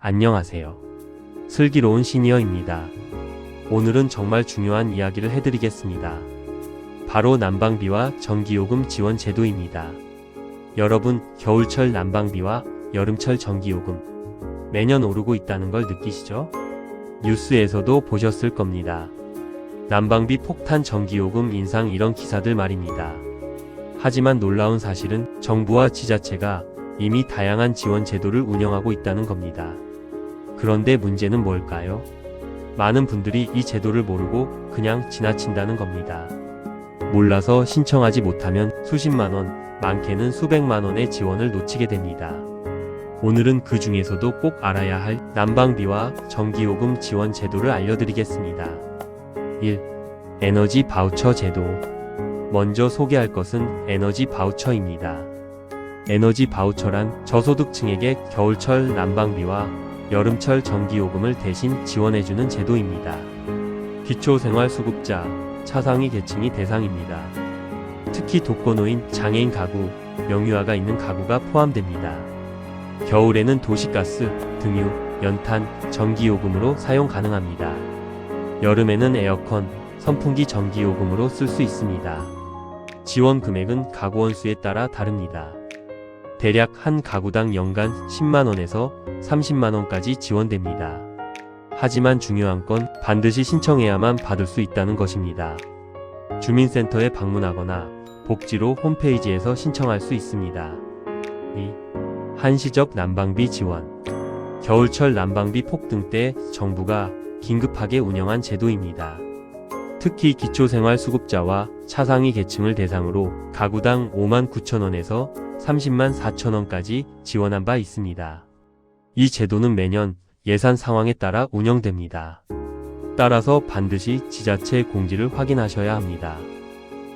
안녕하세요. 슬기로운 시니어입니다. 오늘은 정말 중요한 이야기를 해드리겠습니다. 바로 난방비와 전기요금 지원 제도입니다. 여러분, 겨울철 난방비와 여름철 전기요금 매년 오르고 있다는 걸 느끼시죠? 뉴스에서도 보셨을 겁니다. 난방비 폭탄, 전기요금 인상, 이런 기사들 말입니다. 하지만 놀라운 사실은 정부와 지자체가 이미 다양한 지원 제도를 운영하고 있다는 겁니다. 그런데 문제는 뭘까요? 많은 분들이 이 제도를 모르고 그냥 지나친다는 겁니다. 몰라서 신청하지 못하면 수십만원, 많게는 수백만원의 지원을 놓치게 됩니다. 오늘은 그 중에서도 꼭 알아야 할 난방비와 전기요금 지원 제도를 알려드리겠습니다. 1. 에너지 바우처 제도. 먼저 소개할 것은 에너지 바우처입니다. 에너지 바우처란 저소득층에게 겨울철 난방비와 여름철 전기요금을 대신 지원해주는 제도입니다. 기초생활수급자, 차상위 계층이 대상입니다. 특히 독거노인, 장애인 가구, 명의화가 있는 가구가 포함됩니다. 겨울에는 도시가스, 등유, 연탄, 전기요금으로 사용 가능합니다. 여름에는 에어컨, 선풍기 전기요금으로 쓸 수 있습니다. 지원 금액은 가구 원수에 따라 다릅니다. 대략 한 가구당 연간 10만원에서 30만원까지 지원됩니다. 하지만 중요한 건 반드시 신청해야만 받을 수 있다는 것입니다. 주민센터에 방문하거나 복지로 홈페이지에서 신청할 수 있습니다. 2. 한시적 난방비 지원. 겨울철 난방비 폭등 때 정부가 긴급하게 운영한 제도입니다. 특히 기초생활수급자와 차상위 계층을 대상으로 가구당 59,000원에서 304,000원까지 지원한 바 있습니다. 이 제도는 매년 예산 상황에 따라 운영됩니다. 따라서 반드시 지자체 공지를 확인하셔야 합니다.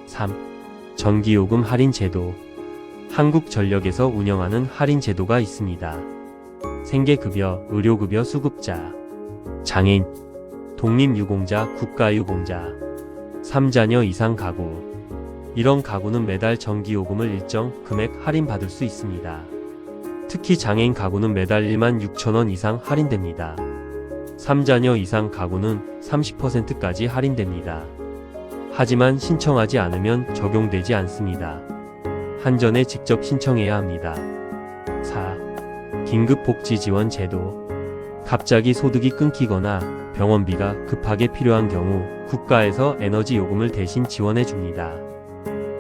3. 전기요금 할인 제도. 한국전력에서 운영하는 할인 제도가 있습니다. 생계급여, 의료급여 수급자, 장애인, 독립유공자, 국가유공자, 3자녀 이상 가구, 이런 가구는 매달 전기요금을 일정 금액 할인받을 수 있습니다. 특히 장애인 가구는 매달 16,000원 이상 할인됩니다. 3자녀 이상 가구는 30%까지 할인됩니다. 하지만 신청하지 않으면 적용되지 않습니다. 한전에 직접 신청해야 합니다. 4. 긴급복지지원 제도. 갑자기 소득이 끊기거나 병원비가 급하게 필요한 경우 국가에서 에너지 요금을 대신 지원해 줍니다.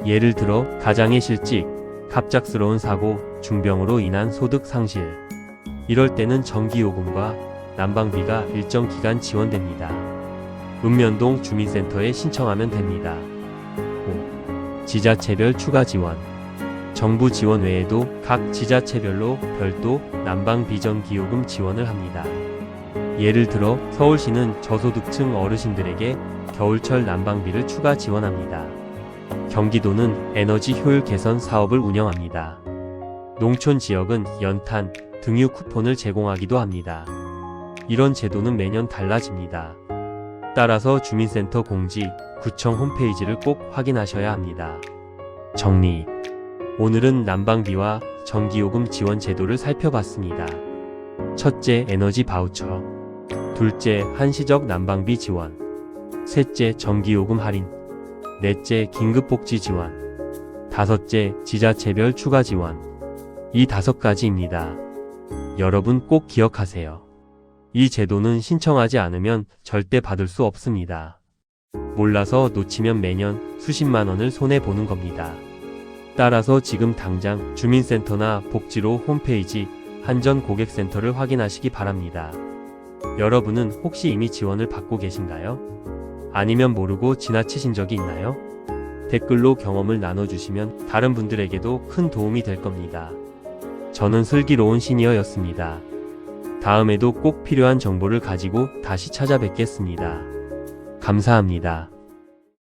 예를 들어 가장의 실직, 갑작스러운 사고, 중병으로 인한 소득 상실. 이럴 때는 전기요금과 난방비가 일정 기간 지원됩니다. 읍면동 주민센터에 신청하면 됩니다. 5. 지자체별 추가 지원. 정부 지원 외에도 각 지자체별로 별도 난방비 전기요금 지원을 합니다. 예를 들어 서울시는 저소득층 어르신들에게 겨울철 난방비를 추가 지원합니다. 경기도는 에너지 효율 개선 사업을 운영합니다. 농촌 지역은 연탄, 등유 쿠폰을 제공하기도 합니다. 이런 제도는 매년 달라집니다. 따라서 주민센터 공지, 구청 홈페이지를 꼭 확인하셔야 합니다. 정리. 오늘은 난방비와 전기요금 지원 제도를 살펴봤습니다. 첫째, 에너지 바우처. 둘째, 한시적 난방비 지원. 셋째, 전기요금 할인. 넷째, 긴급복지 지원. 다섯째, 지자체별 추가 지원. 이 5가지입니다. 여러분 꼭 기억하세요. 이 제도는 신청하지 않으면 절대 받을 수 없습니다. 몰라서 놓치면 매년 수십만원을 손해보는 겁니다. 따라서 지금 당장 주민센터나 복지로 홈페이지, 한전 고객센터를 확인하시기 바랍니다. 여러분은 혹시 이미 지원을 받고 계신가요? 아니면 모르고 지나치신 적이 있나요? 댓글로 경험을 나눠주시면 다른 분들에게도 큰 도움이 될 겁니다. 저는 슬기로운 시니어였습니다. 다음에도 꼭 필요한 정보를 가지고 다시 찾아뵙겠습니다. 감사합니다.